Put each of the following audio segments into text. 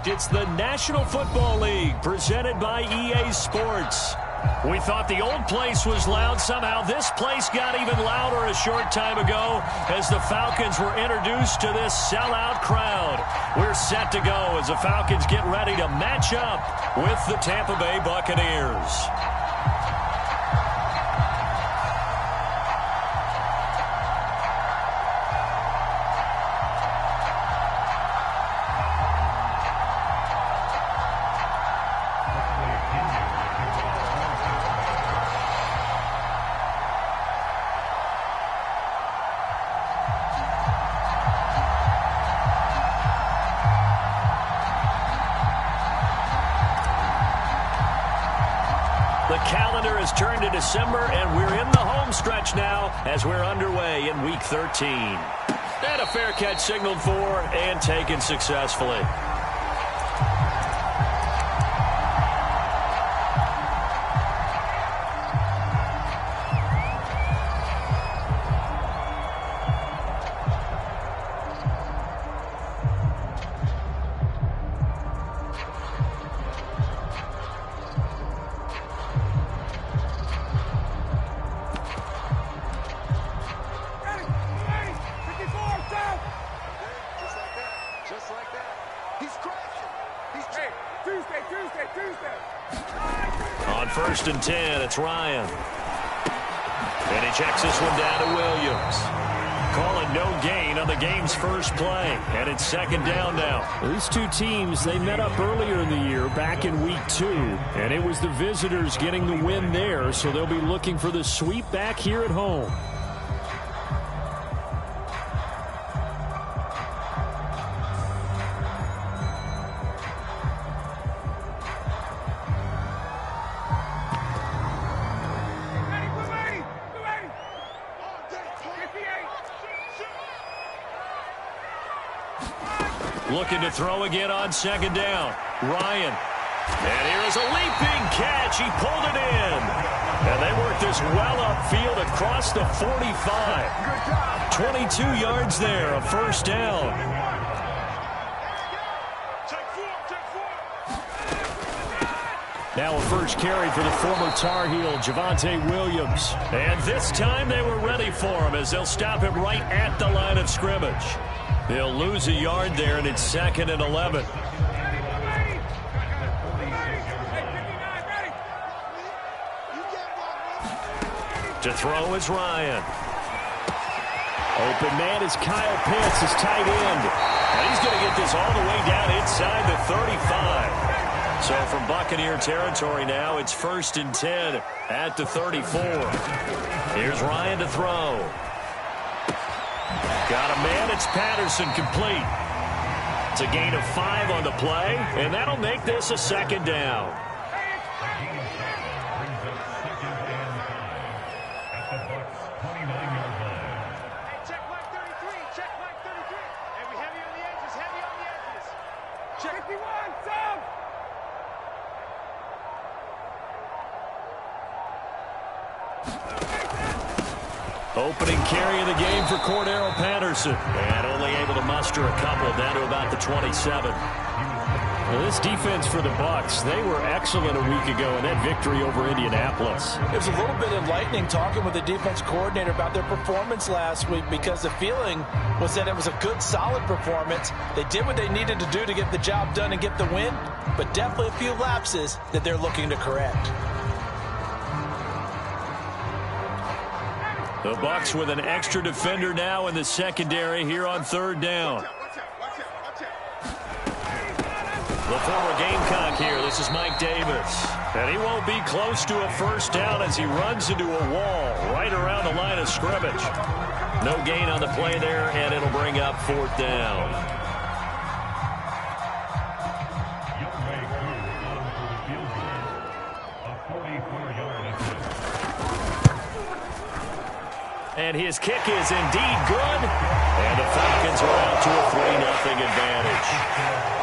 It's the National Football League presented by EA Sports. We thought the old place was loud. Somehow this place got even louder a short time ago as the Falcons were introduced to this sellout crowd. We're set to go as the Falcons get ready to match up with the Tampa Bay Buccaneers. The calendar has turned to December, and we're in the home stretch now as we're underway in Week 13. And a fair catch signaled for and taken successfully. On 1st and 10, it's Ryan. And he checks this one down to Williams. Calling no gain on the game's first play. And it's 2nd down now. These two teams, they met up earlier in the year, back in Week 2. And it was the visitors getting the win there, so they'll be looking for the sweep back here at home. Looking to throw again on 2nd down. Ryan. And here is a leaping catch. He pulled it in. And they work this well upfield across the 45. 22 yards there, a 1st down. Now a first carry for the former Tar Heel, Javonte Williams. And this time they were ready for him as they'll stop him right at the line of scrimmage. They'll lose a yard there, and it's 2nd and 11. To throw is Ryan. Open man is Kyle Pitts, his tight end. And he's going to get this all the way down inside the 35. So from Buccaneer territory now, it's 1st and 10 at the 34. Here's Ryan to throw. Got a man, it's Patterson, complete. It's a gain of 5 on the play, and that'll make this a 2nd down. Check mark 33, check mark 33. And we heavy on the edges, heavy on the edges. Check 51, Tom! Opening carry of the game for Cordero Patterson. And only able to muster a couple down to about the 27. Well, this defense for the Bucs, they were excellent a week ago in that victory over Indianapolis. It was a little bit enlightening talking with the defense coordinator about their performance last week because the feeling was that it was a good, solid performance. They did what they needed to do to get the job done and get the win, but definitely a few lapses that they're looking to correct. The Bucs with an extra defender now in the secondary here on 3rd down. The former Gamecock here. This is Mike Davis. And he won't be close to a 1st down as he runs into a wall right around the line of scrimmage. No gain on the play there, and it'll bring up 4th down. And his kick is indeed good. And the Falcons are out to a 3-0 advantage.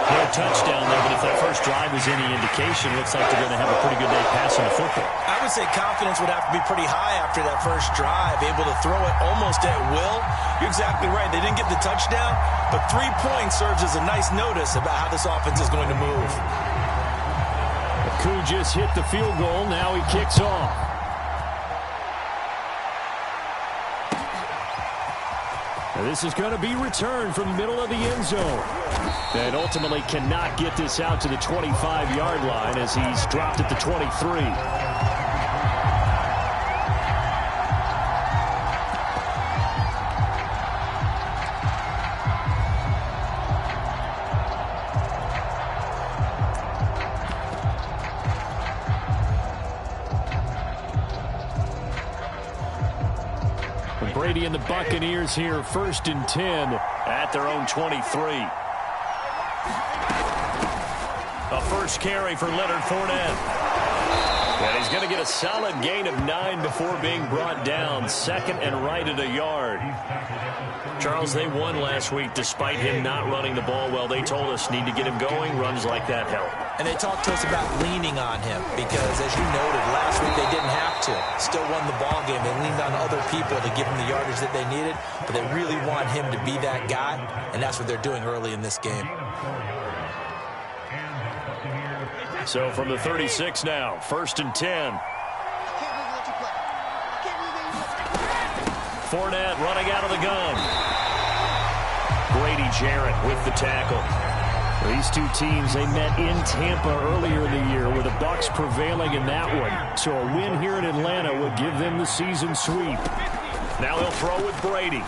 Well, touchdown there, but if that first drive is any indication, looks like they're going to have a pretty good day passing the football. I would say confidence would have to be pretty high after that first drive, able to throw it almost at will. You're exactly right. They didn't get the touchdown, but 3 points serves as a nice notice about how this offense is going to move. Koo just hit the field goal. Now he kicks off. And this is going to be returned from the middle of the end zone. And ultimately cannot get this out to the 25-yard line as he's dropped at the 23. Brady and the Buccaneers here, 1st and 10 at their own 23. A first carry for Leonard Fournette. And he's going to get a solid gain of 9 before being brought down. 2nd and right at a yard. Charles, they won last week despite him not running the ball well. They told us need to get him going. Runs like that help. And they talked to us about leaning on him because, as you noted, last week they didn't have to. Still won the ball game. They leaned on other people to give him the yardage that they needed, but they really want him to be that guy, and that's what they're doing early in this game. So from the 36 now, 1st and 10. Fournette running out of the gun. Grady Jarrett with the tackle. These two teams, they met in Tampa earlier in the year with the Bucs prevailing in that one. So a win here in Atlanta would give them the season sweep. Now he'll throw with Brady.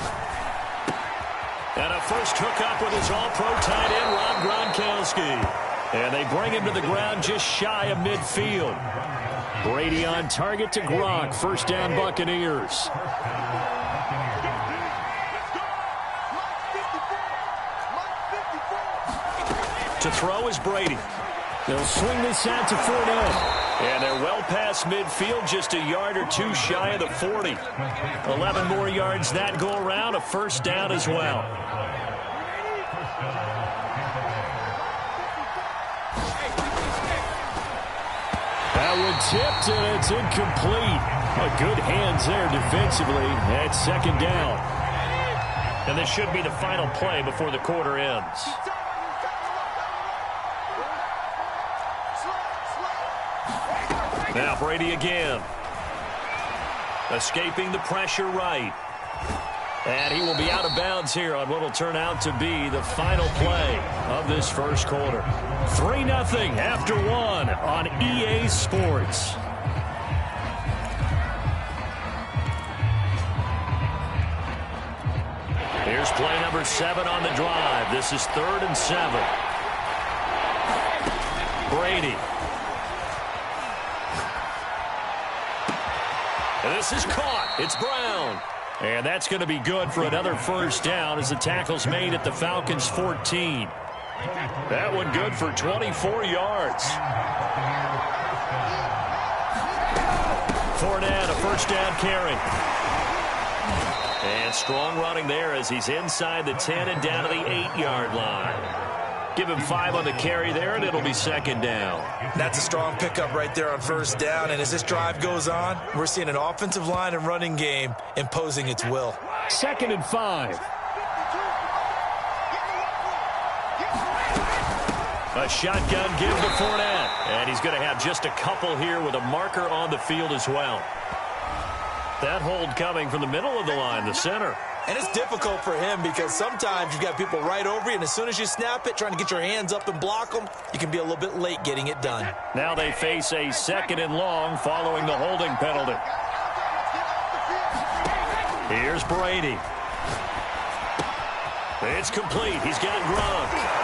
And a first hookup with his all-pro tight end, Rob Gronkowski. And they bring him to the ground just shy of midfield. Brady on target to Gronk. 1st down Buccaneers. To throw is Brady. They'll swing this out to Fournette. And they're well past midfield, just a yard or two shy of the 40. 11 more yards that go around, a 1st down as well. That one tipped, and it's incomplete. Good hands there defensively at 2nd down. And this should be the final play before the quarter ends. Now Brady again. Escaping the pressure right. And he will be out of bounds here on what will turn out to be the final play of this first quarter. 3-0 after 1 on EA Sports. Here's play number 7 on the drive. This is 3rd and 7. Brady. And this is caught. It's Brown. And that's going to be good for another 1st down as the tackle's made at the Falcons' 14. That one good for 24 yards. Fournette, a 1st down carry. And strong running there as he's inside the 10 and down to the 8-yard line. Give him 5 on the carry there, and it'll be 2nd down. That's a strong pickup right there on 1st down. And as this drive goes on, we're seeing an offensive line and running game imposing its will. 2nd and 5. A shotgun give to Fournette. And he's going to have just a couple here with a marker on the field as well. That hold coming from the middle of the line, the center. And it's difficult for him because sometimes you've got people right over you, and as soon as you snap it, trying to get your hands up and block them, you can be a little bit late getting it done. Now they face a 2nd and long following the holding penalty. Here's Brady. It's complete. He's got Gronk.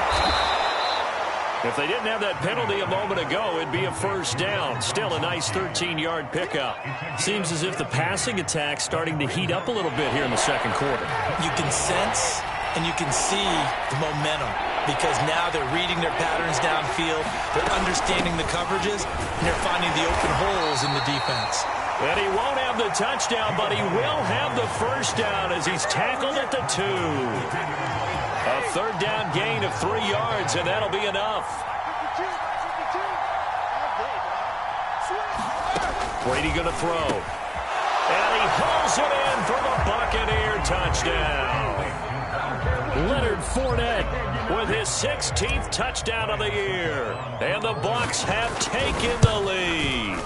If they didn't have that penalty a moment ago, it'd be a 1st down. Still a nice 13-yard pickup. Seems as if the passing attack's starting to heat up a little bit here in the 2nd quarter. You can sense and you can see the momentum because now they're reading their patterns downfield, they're understanding the coverages, and they're finding the open holes in the defense. And he won't have the touchdown, but he will have the 1st down as he's tackled at the 2. A third down gain of 3 yards, and that'll be enough. Brady going to throw. And he hauls it in for the Buccaneer touchdown. Leonard Fournette with his 16th touchdown of the year. And the Bucs have taken the lead.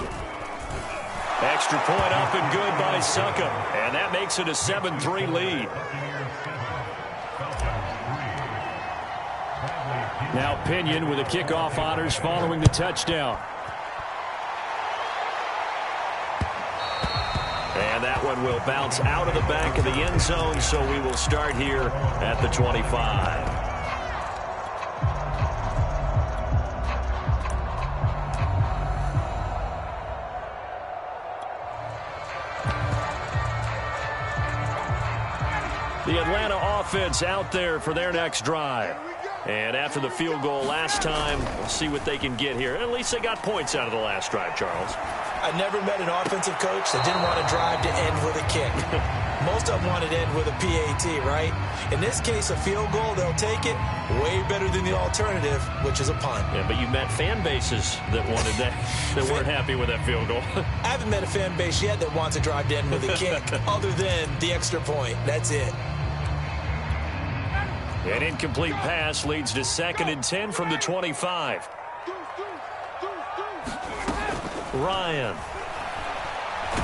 Extra point up and good by Succop. And that makes it a 7-3 lead. Now Pinion with the kickoff honors following the touchdown. And that one will bounce out of the back of the end zone, so we will start here at the 25. The Atlanta offense out there for their next drive. And after the field goal last time, we'll see what they can get here. At least they got points out of the last drive, Charles. I never met an offensive coach that didn't want to drive to end with a kick. Most of them wanted to end with a PAT, right? In this case, a field goal, they'll take it. Way better than the alternative, which is a punt. Yeah, but you met fan bases that wanted that, that weren't happy with that field goal. I haven't met a fan base yet that wants to drive to end with a kick, other than the extra point. That's it. An incomplete pass leads to 2nd and 10 from the 25. Ryan.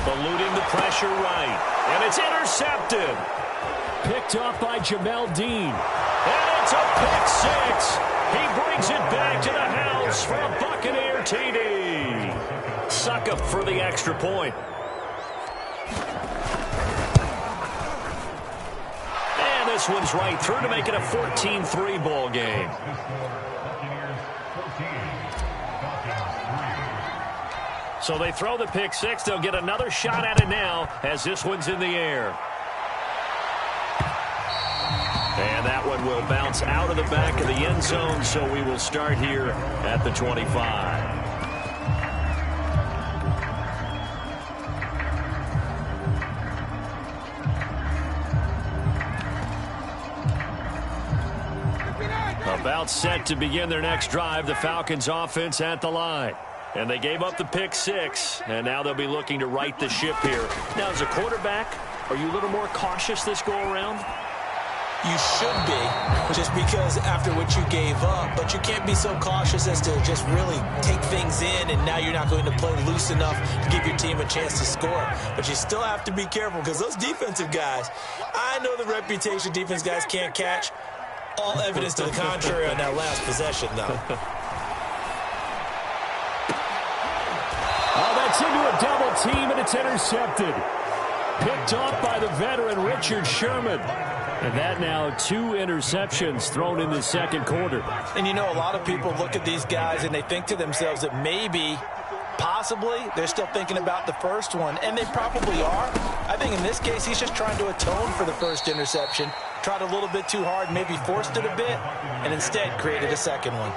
Eluding the pressure right. And it's intercepted. Picked off by Jamel Dean. And it's a pick 6. He brings it back to the house for a Buccaneer TD. Succop for the extra point. And this one's right through to make it a 14-3 ball game. So they throw the pick 6. They'll get another shot at it now as this one's in the air. And that one will bounce out of the back of the end zone, so we will start here at the 25. About set to begin their next drive, the Falcons offense at the line. And they gave up the pick 6, and now they'll be looking to right the ship here. Now, as a quarterback, are you a little more cautious this go-around? You should be, just because after what you gave up. But you can't be so cautious as to just really take things in, and now you're not going to play loose enough to give your team a chance to score. But you still have to be careful, because those defensive guys, I know the reputation defense guys can't catch. All evidence to the contrary on that last possession, though. Oh, that's into a double team, and it's intercepted. Picked off by the veteran Richard Sherman. And that now 2 interceptions thrown in the second quarter. And you know, a lot of people look at these guys and they think to themselves that maybe, possibly, they're still thinking about the first one. And they probably are. I think in this case, he's just trying to atone for the first interception. Tried a little bit too hard, maybe forced it a bit, and instead created a second one.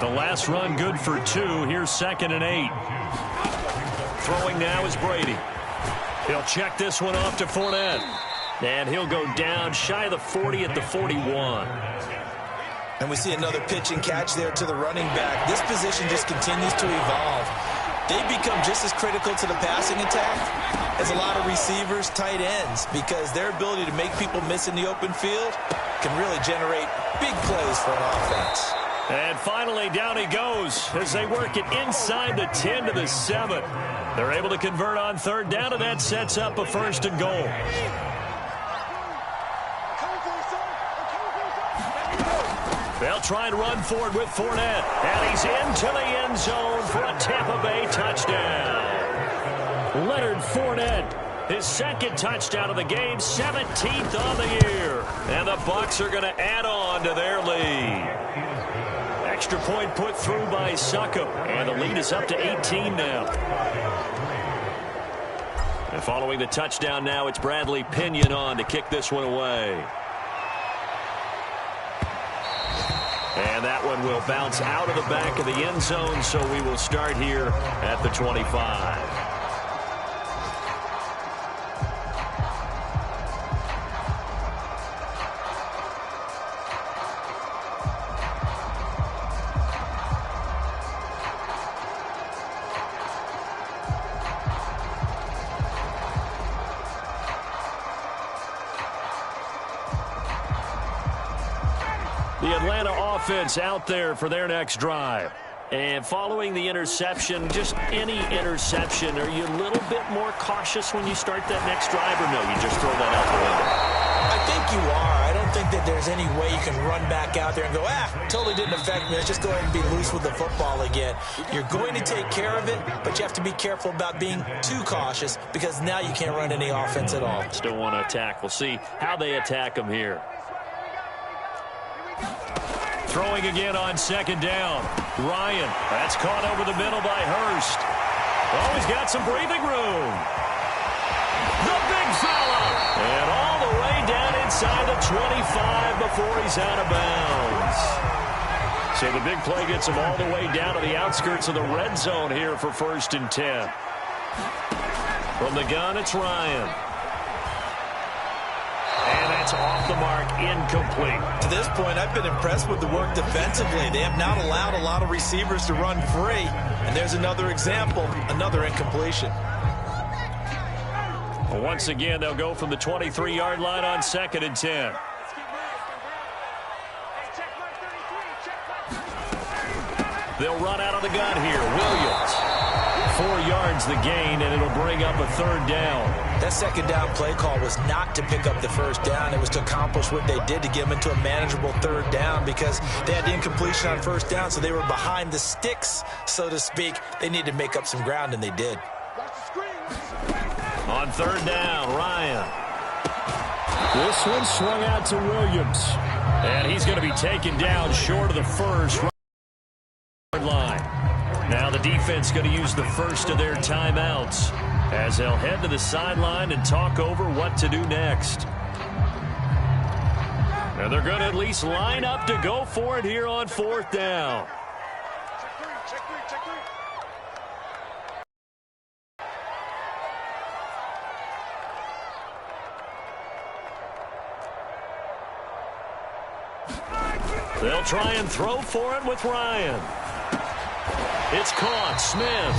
The last run good for 2. Here's 2nd and 8. Throwing now is Brady. He'll check this one off to Fournette. And he'll go down shy of the 40 at the 41. And we see another pitch and catch there to the running back. This position just continues to evolve. They become just as critical to the passing attack as a lot of receivers, tight ends, because their ability to make people miss in the open field can really generate big plays for an offense. And finally, down he goes as they work it inside the 10 to the 7. They're able to convert on 3rd down, and that sets up a 1st and goal. They'll try and run forward with Fournette. And he's into the end zone for a Tampa Bay touchdown. Leonard Fournette. His 2nd touchdown of the game, 17th on the year. And the Bucs are going to add on to their lead. Extra point put through by Succop. And the lead is up to 18 now. And following the touchdown now, it's Bradley Pinion on to kick this one away. And that one will bounce out of the back of the end zone, so we will start here at the 25. Atlanta offense out there for their next drive. And following the interception, just any interception, are you a little bit more cautious when you start that next drive, or no, you just throw that out the window? I think you are. I don't think that there's any way you can run back out there and go, totally didn't affect me. Let's just go ahead and be loose with the football again. You're going to take care of it, but you have to be careful about being too cautious because now you can't run any offense at all. Still want to attack. We'll see how they attack them here. Throwing again on second down. Ryan, that's caught over the middle by Hurst. Oh, he's got some breathing room. The big fella. And all the way down inside the 25 before he's out of bounds. So the big play gets him all the way down to the outskirts of the red zone here for 1st and 10. From the gun, it's Ryan. And that's off the mark, incomplete. To this point, I've been impressed with the work defensively. They have not allowed a lot of receivers to run free. And there's another example, another incompletion. Well, once again, they'll go from the 23-yard line on 2nd and 10. They'll run out of the gun here. Williams. 4 yards the gain, and it'll bring up a 3rd down. That 2nd down play call was not to pick up the 1st down. It was to accomplish what they did to get them into a manageable 3rd down because they had the incompletion on 1st down, so they were behind the sticks, so to speak. They needed to make up some ground, and they did. On 3rd down, Ryan. This one swung out to Williams. And he's going to be taken down short of the 1st line. Now the defense going to use the first of their timeouts as they'll head to the sideline and talk over what to do next. And they're going to at least line up to go for it here on 4th down. They'll try and throw for it with Ryan. It's caught, Smith.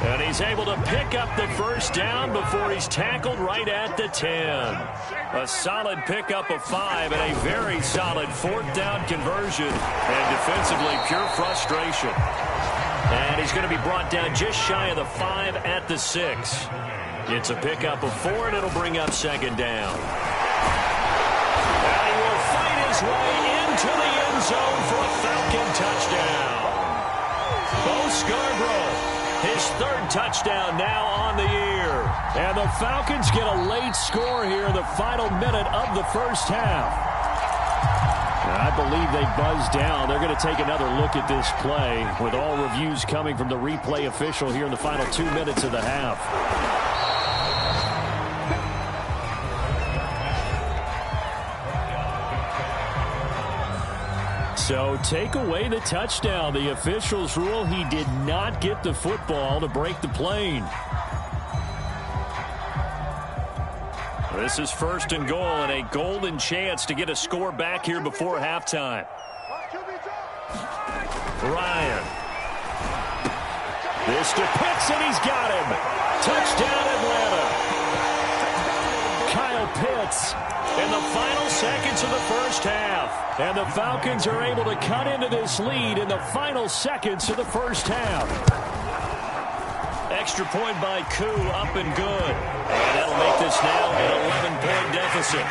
And he's able to pick up the 1st down before he's tackled right at the 10. A solid pickup of 5 and a very solid 4th down conversion. And defensively, pure frustration. And he's going to be brought down just shy of the 5 at the 6. It's a pickup of 4, and it'll bring up 2nd down. And he will fight his way into the end zone for a Falcon touchdown. Bo Scarborough, his 3rd touchdown now on the year. And the Falcons get a late score here in the final minute of the 1st half. And I believe they buzzed down. They're going to take another look at this play with all reviews coming from the replay official here in the final 2 minutes of the half. So take away the touchdown. The officials rule he did not get the football to break the plane. This is 1st and goal and a golden chance to get a score back here before halftime. Ryan. This to Pitts, and he's got him. Touchdown, Atlanta. Kyle Pitts in the final seconds of the 1st half. And the Falcons are able to cut into this lead in the final seconds of the 1st half. Extra point by Koo, up and good. And that'll make this now an 11-point deficit.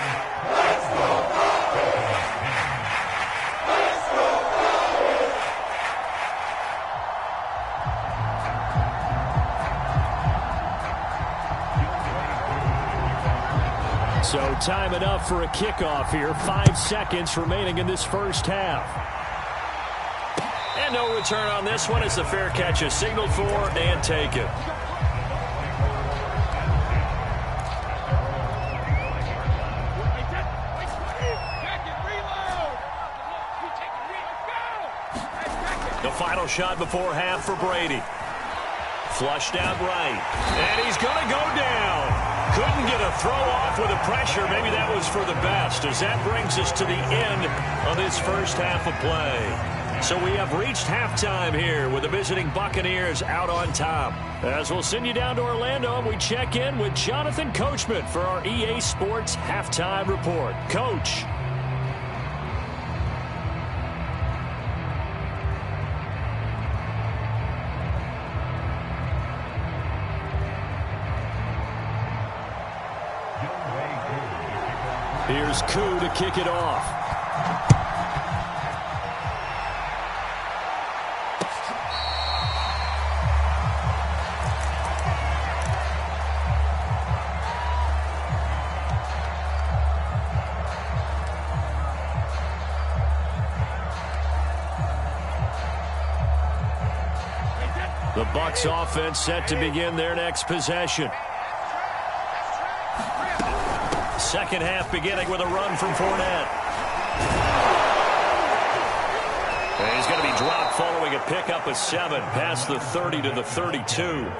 So time enough for a kickoff here. 5 seconds remaining in this 1st half. And no return on this one as the fair catch is signaled for and taken. The final shot before half for Brady. Flushed out right. And he's going to go down. Couldn't get a throw off with the pressure. Maybe that was for the best, as that brings us to the end of this 1st half of play. So we have reached halftime here with the visiting Buccaneers out on top. As we'll send you down to Orlando, and we check in with Jonathan Coachman for our EA Sports Halftime Report. Coach. Here's Koo to kick it off. The Bucs offense set to begin their next possession. Second half beginning with a run from Fournette. And he's going to be dropped following a pickup of 7 past the 30 to the 32.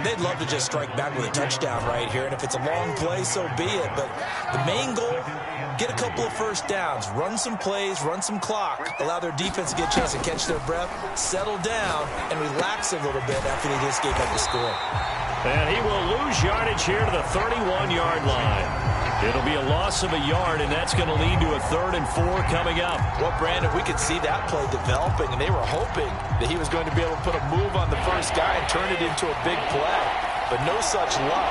They'd love to just strike back with a touchdown right here, and if it's a long play, so be it. But the main goal, get a couple of first downs, run some plays, run some clock, allow their defense to get a chance to catch their breath, settle down, and relax a little bit after they just gave up the score. And he will lose yardage here to the 31-yard line. It'll be a loss of a yard, and that's going to lead to a 3rd and 4 coming up. Well, Brandon, we could see that play developing, and they were hoping that he was going to be able to put a move on the first guy and turn it into a big play. But no such luck.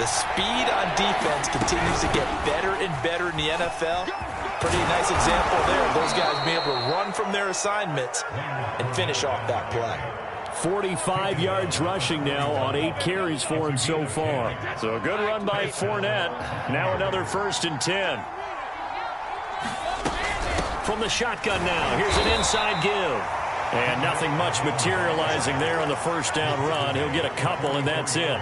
The speed on defense continues to get better and better in the NFL. Pretty nice example there of those guys being able to run from their assignments and finish off that play. 45 yards rushing now on 8 carries for him so far. So a good run by Fournette. Now another 1st and 10. From the shotgun now, here's an inside give. And nothing much materializing there on the first down run. He'll get a couple, and that's it.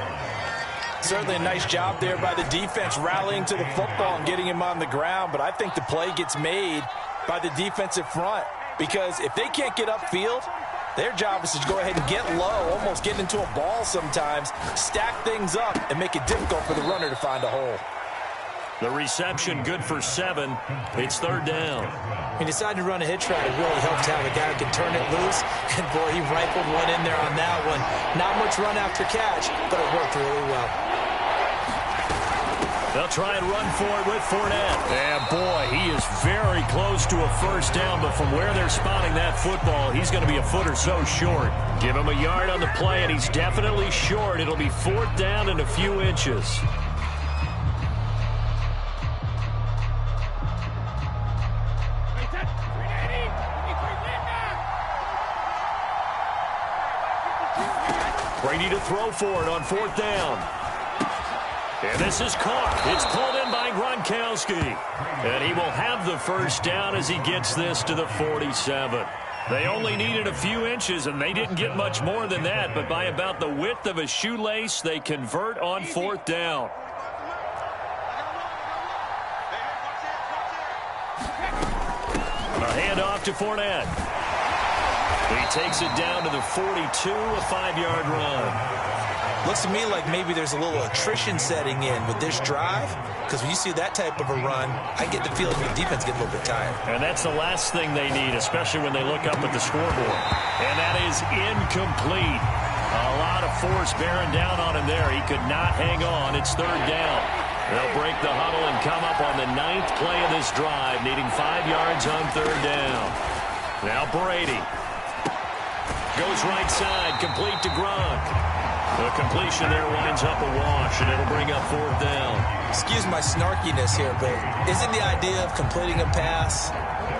Certainly a nice job there by the defense rallying to the football and getting him on the ground. But I think the play gets made by the defensive front, because if they can't get upfield, their job is to go ahead and get low, almost get into a ball sometimes, stack things up, and make it difficult for the runner to find a hole. The reception good for 7. It's 3rd down. He decided to run a hitch route. It really helped to have a guy who can turn it loose. And, boy, he rifled one in there on that one. Not much run after catch, but it worked really well. They'll try and run for it with Fournette. And, boy, he is very close to a first down, but from where they're spotting that football, he's going to be a foot or so short. Give him a yard on the play, and he's definitely short. It'll be 4th down and a few inches. Brady to throw for it on 4th down. And this is caught. It's pulled in by Gronkowski. And he will have the first down as he gets this to the 47. They only needed a few inches, and they didn't get much more than that. But by about the width of a shoelace, they convert on 4th down. A handoff to Fournette. He takes it down to the 42, a 5-yard run. Looks to me like maybe there's a little attrition setting in with this drive, because when you see that type of a run, I get the feeling the defense gets a little bit tired. And that's the last thing they need, especially when they look up at the scoreboard. And that is incomplete. A lot of force bearing down on him there. He could not hang on. It's 3rd down. They'll break the huddle and come up on the 9th play of this drive, needing 5 yards on 3rd down. Now Brady goes right side, complete to Gronk. The completion there winds up a wash, and it'll bring up 4th down. Excuse my snarkiness here, but isn't the idea of completing a pass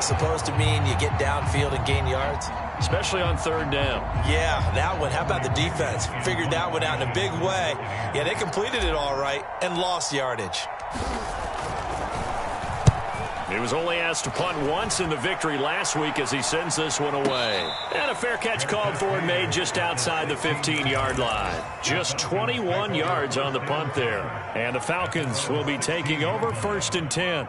supposed to mean you get downfield and gain yards? Especially on 3rd down. Yeah, that one. How about the defense? Figured that one out in a big way. Yeah, they completed it all right and lost yardage. He was only asked to punt once in the victory last week as he sends this one away. And a fair catch called for and made just outside the 15-yard line. Just 21 yards on the punt there. And the Falcons will be taking over 1st and 10.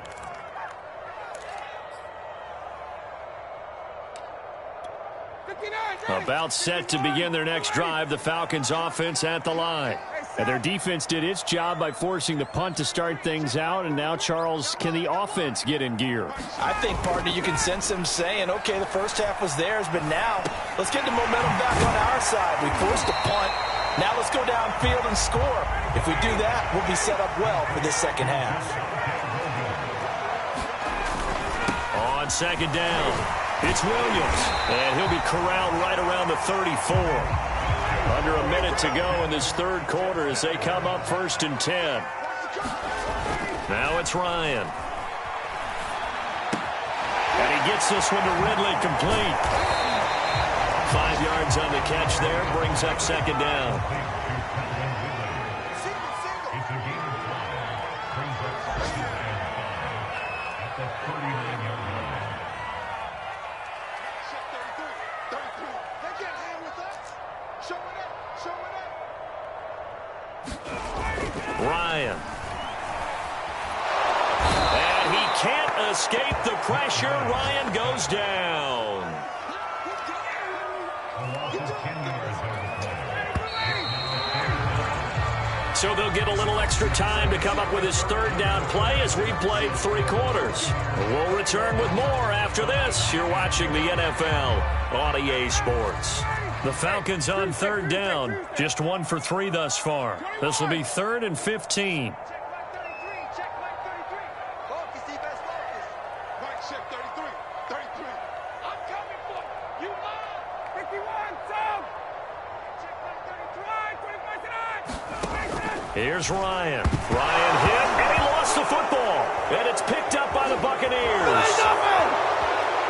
About set to begin their next drive, the Falcons offense at the line. And their defense did its job by forcing the punt to start things out. And now, Charles, can the offense get in gear? I think, partner, you can sense them saying, okay, the first half was theirs, but now let's get the momentum back on our side. We forced a punt. Now let's go downfield and score. If we do that, we'll be set up well for this second half. On 2nd down, it's Williams. And he'll be corralled right around the 34. Under a minute to go in this 3rd quarter as they come up 1st and 10. Now it's Ryan. And he gets this one to Ridley, complete. 5 yards on the catch there, brings up second down. Ryan. And he can't escape the pressure. Ryan goes down. So they'll get a little extra time to come up with his third down play as we played 3 quarters. We'll return with more after this. You're watching the NFL on EA Sports. The Falcons on third down. Just 1 for 3 thus far. This will be 3rd and 15. Here's Ryan. Ryan hit, and he lost the football. And it's picked up by the Buccaneers.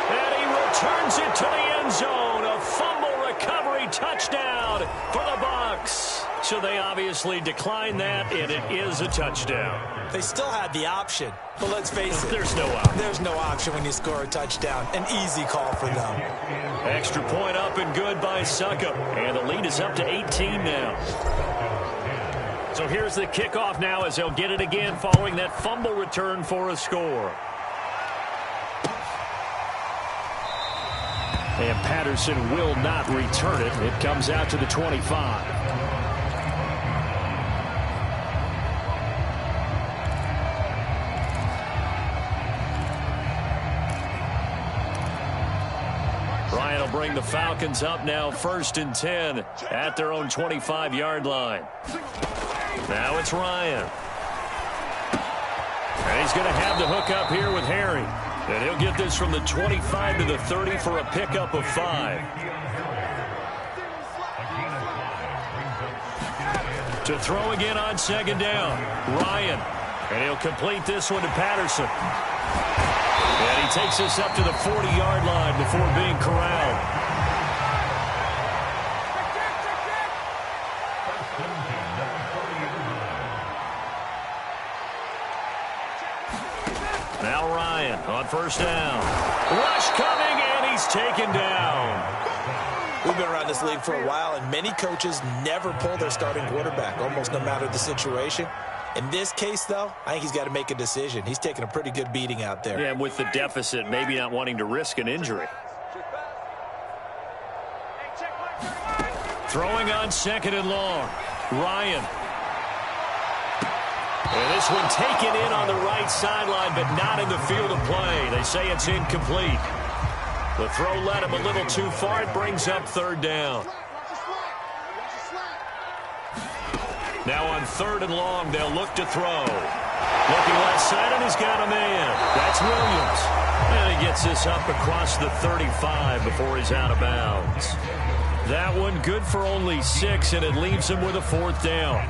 And he returns it to the end zone. A fumble recovery touchdown for the Bucs. So they obviously declined that, and it is a touchdown. They still had the option, but let's face it. There's no option. There's no option when you score a touchdown. An easy call for them. Extra point up and good by Suckup. And the lead is up to 18 now. So here's the kickoff now as they'll get it again following that fumble return for a score. And Patterson will not return it. It comes out to the 25. Ryan will bring the Falcons up now 1st and 10 at their own 25-yard line. Now it's Ryan. And he's going to have the hook up here with Harry. And he'll get this from the 25 to the 30 for a pickup of 5. To throw again on 2nd down. Ryan. And he'll complete this one to Patterson. And he takes this up to the 40-yard line before being corralled. Now Ryan on 1st down. Rush coming, and he's taken down. We've been around this league for a while, and many coaches never pull their starting quarterback, almost no matter the situation. In this case, though, I think he's got to make a decision. He's taking a pretty good beating out there. Yeah, and with the deficit, maybe not wanting to risk an injury. Throwing on 2nd and long. Ryan. And this one taken in on the right sideline, but not in the field of play. They say it's incomplete. The throw led him a little too far. It brings up 3rd down. Now on 3rd and long, they'll look to throw. Looking left side, and he's got a man. That's Williams. And he gets this up across the 35 before he's out of bounds. That one good for only 6, and it leaves him with a 4th down.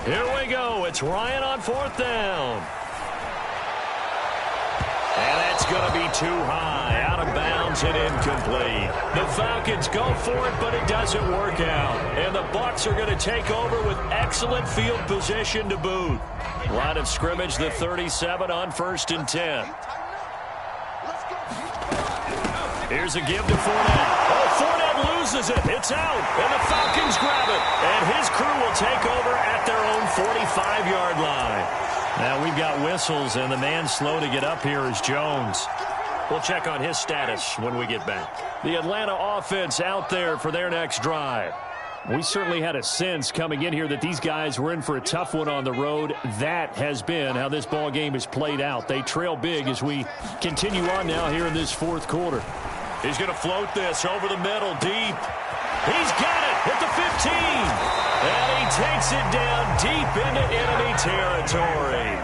Here we go. It's Ryan on 4th down. And that's going to be too high. Out of bounds and incomplete. The Falcons go for it, but it doesn't work out. And the Bucs are going to take over with excellent field position to boot. Line of scrimmage, the 37 on 1st and 10. Here's a give to Fournette. Oh, Fournette loses it. It's out. And the Falcons grab it. And his crew will take over at their own 45-yard line. Now we've got whistles, and the man slow to get up here is Jones. We'll check on his status when we get back. The Atlanta offense out there for their next drive. We certainly had a sense coming in here that these guys were in for a tough one on the road. That has been how this ball game has played out. They trail big as we continue on now here in this 4th quarter. He's going to float this over the middle, deep. He's got it at the 15. And he takes it down deep into enemy territory.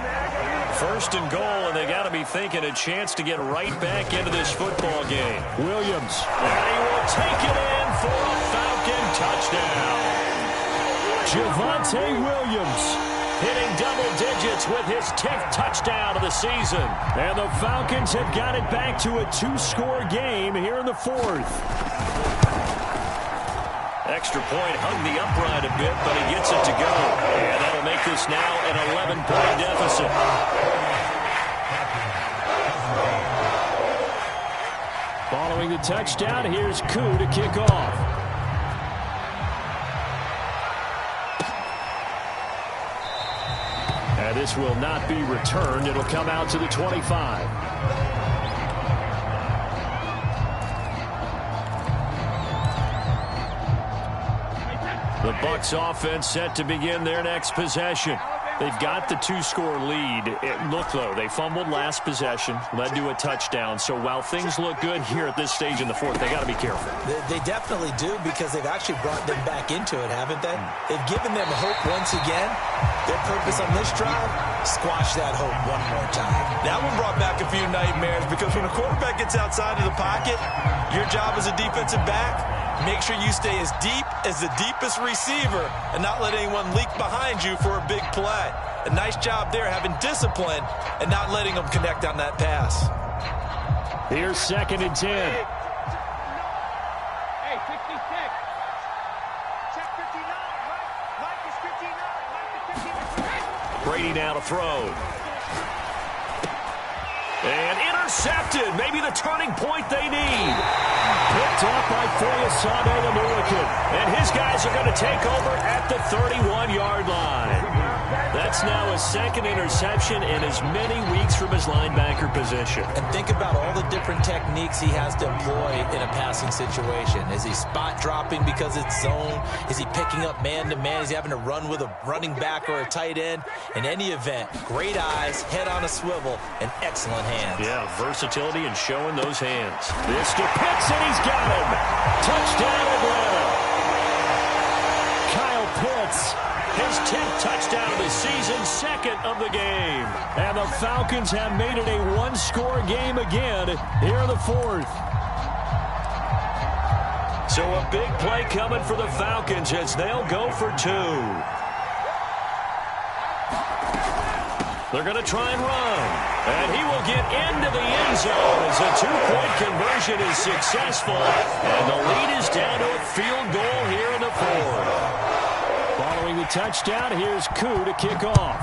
First and goal, and they got to be thinking a chance to get right back into this football game. Williams. And he will take it in for a Falcon touchdown. Javonte Williams hitting double digits with his 10th touchdown of the season. And the Falcons have got it back to a 2-score game here in the fourth. Extra point hung the upright a bit, but he gets it to go. And that'll make this now an 11-point deficit. Following the touchdown, here's Koo to kick off. And this will not be returned. It'll come out to the 25. The Bucs offense set to begin their next possession. They've got the 2-score lead. Look, though, they fumbled last possession, led to a touchdown. So while things look good here at this stage in the fourth, they got to be careful. They definitely do, because they've actually brought them back into it, haven't they? They've given them hope once again. Their purpose on this drive, squash that hope one more time. That one brought back a few nightmares, because when a quarterback gets outside of the pocket, your job as a defensive back, make sure you stay as deep as the deepest receiver and not let anyone leak behind you for a big play. A nice job there, having discipline and not letting them connect on that pass. Here's 2nd and 10. Hey, 56. Check 59. Mike is 59. Mike is 59. Brady now to throw. And intercepted. Maybe the turning point they need. Picked off by Foyesade, the American. And his guys are going to take over at the 31-yard line. That's now his 2nd interception in as many weeks from his linebacker position. And think about all the different techniques he has to employ in a passing situation. Is he spot dropping because it's zone? Is he picking up man-to-man? Is he having to run with a running back or a tight end? In any event, great eyes, head on a swivel, and excellent hands. Yeah, versatility and showing those hands. This to Pitts, and he's got him. Touchdown, Atlanta. Kyle Pitts. His 10th touchdown of the season, 2nd of the game. And the Falcons have made it a 1-score game again here in the fourth. So a big play coming for the Falcons as they'll go for 2. They're going to try and run. And he will get into the end zone as a 2-point conversion is successful. And the lead is down to a field goal here in the fourth. Following the touchdown, here's Koo to kick off.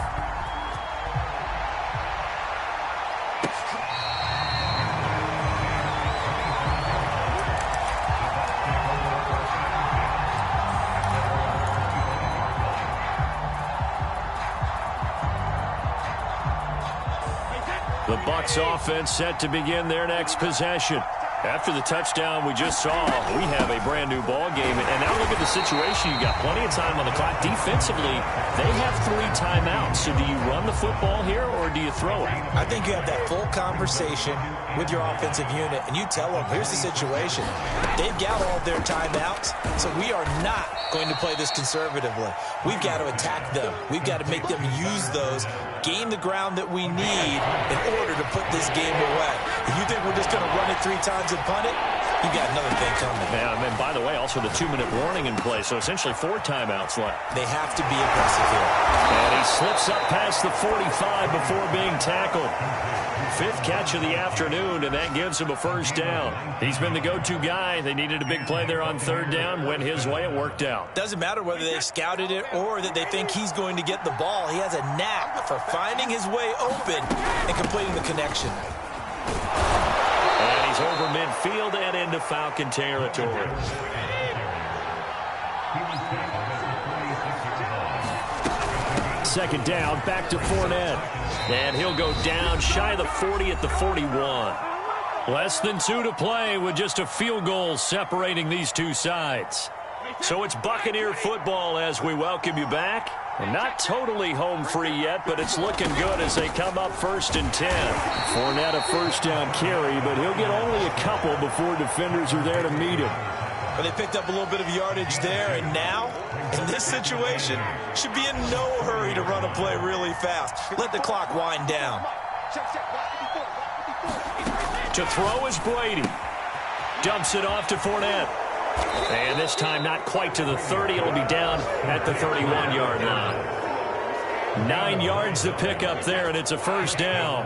The Bucs offense set to begin their next possession. After the touchdown we just saw, we have a brand-new ball game. And now look at the situation. You got plenty of time on the clock. Defensively, they have 3 timeouts. So do you run the football here or do you throw it? I think you have that full conversation with your offensive unit, and you tell them, here's the situation. They've got all their timeouts, so we are not going to play this conservatively. We've got to attack them. We've got to make them use those, gain the ground that we need in order to put this game away. If you think we're just going to run it 3 times and punt it, you got another thing coming. Yeah, and by the way, also the 2-minute warning in play, so essentially 4 timeouts left. They have to be aggressive here. And he slips up past the 45 before being tackled. 5th catch of the afternoon, and that gives him a first down. He's been the go-to guy. They needed a big play there on 3rd down. Went his way. It worked out. Doesn't matter whether they've scouted it or that they think he's going to get the ball. He has a knack for finding his way open and completing the connection. And he's over midfield and into Falcon territory. Second down, back to Fournette. And he'll go down shy of the 40 at the 41. Less than 2 to play with just a field goal separating these two sides. So it's Buccaneer football as we welcome you back. And not totally home free yet, but it's looking good as they come up 1st and 10. Fournette a first down carry, but he'll get only a couple before defenders are there to meet him. But they picked up a little bit of yardage there, and now, in this situation, should be in no hurry to run a play really fast. Let the clock wind down. To throw is Brady. Dumps it off to Fournette. And this time not quite to the 30. It'll be down at the 31-yard line. 9 yards to pick up there, and it's a first down.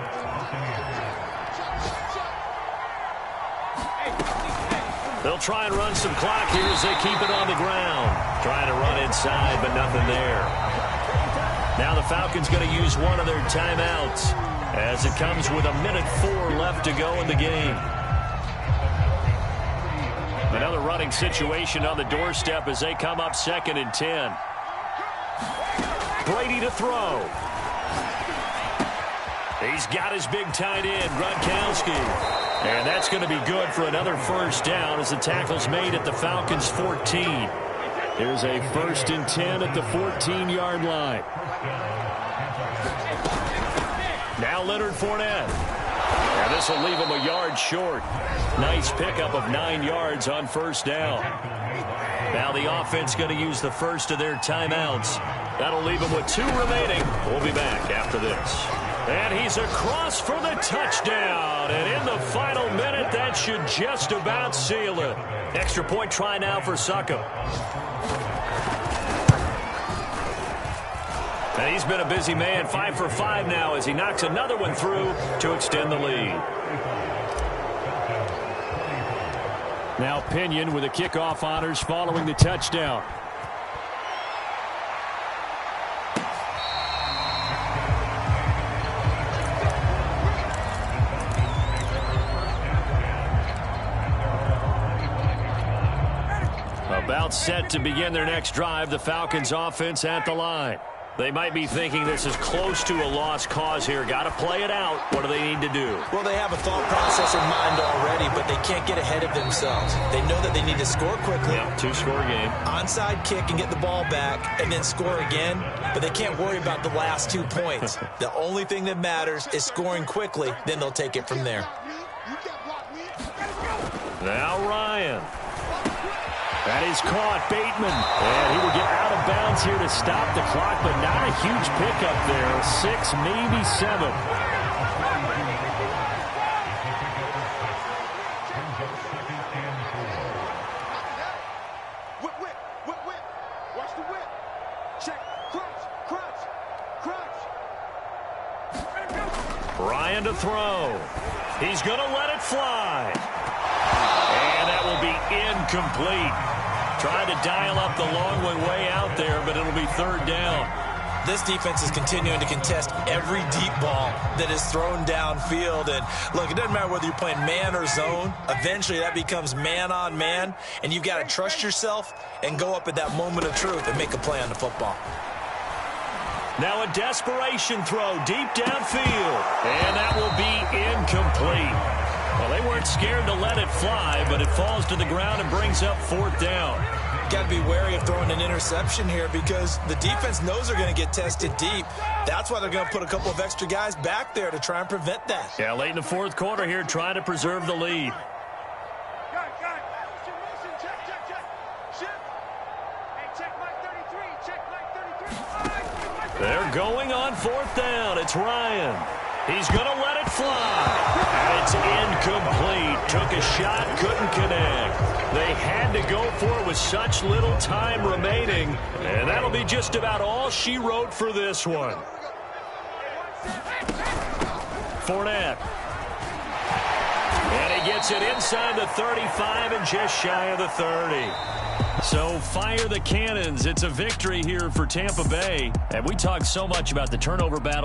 They'll try and run some clock here as they keep it on the ground. Trying to run inside, but nothing there. Now the Falcons going to use one of their timeouts as it comes with 1:04 left to go in the game. Another running situation on the doorstep as they come up 2nd and 10. Brady to throw. He's got his big tight end, Gronkowski. And that's going to be good for another first down as the tackle's made at the Falcons' 14. Here's a 1st and 10 at the 14-yard line. Now Leonard Fournette. And this will leave him a yard short. Nice pickup of 9 yards on first down. Now the offense going to use the first of their timeouts. That'll leave them with 2 remaining. We'll be back after this. And he's across for the touchdown. And in the final minute, that should just about seal it. Extra point try now for Succop. And he's been a busy man, 5 for 5 now as he knocks another one through to extend the lead. Now Pinion with the kickoff honors following the touchdown. About set to begin their next drive, the Falcons offense at the line. They might be thinking this is close to a lost cause here. Got to play it out. What do they need to do? Well, they have a thought process in mind already, but they can't get ahead of themselves. They know that they need to score quickly. Yep, 2-score game. Onside kick and get the ball back and then score again, but they can't worry about the last 2 points. The only thing that matters is scoring quickly, then they'll take it from there. Now Ryan. That is caught, Bateman. And he will get out of bounds here to stop the clock, but not a huge pickup there. 6, maybe 7. Whip, whip, whip, whip. Watch the whip. Check. Crunch, crunch, crunch. Ryan to throw. He's going to let it fly. And that will be incomplete. Trying to dial up the long one way out there, but it'll be 3rd down. This defense is continuing to contest every deep ball that is thrown downfield. And, look, it doesn't matter whether you're playing man or zone. Eventually, that becomes man-on-man, and you've got to trust yourself and go up at that moment of truth and make a play on the football. Now a desperation throw deep downfield, and that will be incomplete. Well, they weren't scared to let it fly, but it falls to the ground and brings up 4th down. Got to be wary of throwing an interception here because the defense knows they're going to get tested deep. That's why they're going to put a couple of extra guys back there to try and prevent that. Yeah, late in the 4th quarter here, trying to preserve the lead. Motion, check, check, check. Shift. Hey, check Mike 33. Check Mike 33. They're going on 4th down. It's Ryan. He's going to let it fly. And it's incomplete. Took a shot, couldn't connect. They had to go for it with such little time remaining. And that'll be just about all she wrote for this one. Fournette. And he gets it inside the 35 and just shy of the 30. So fire the cannons. It's a victory here for Tampa Bay. And we talked so much about the turnover battle.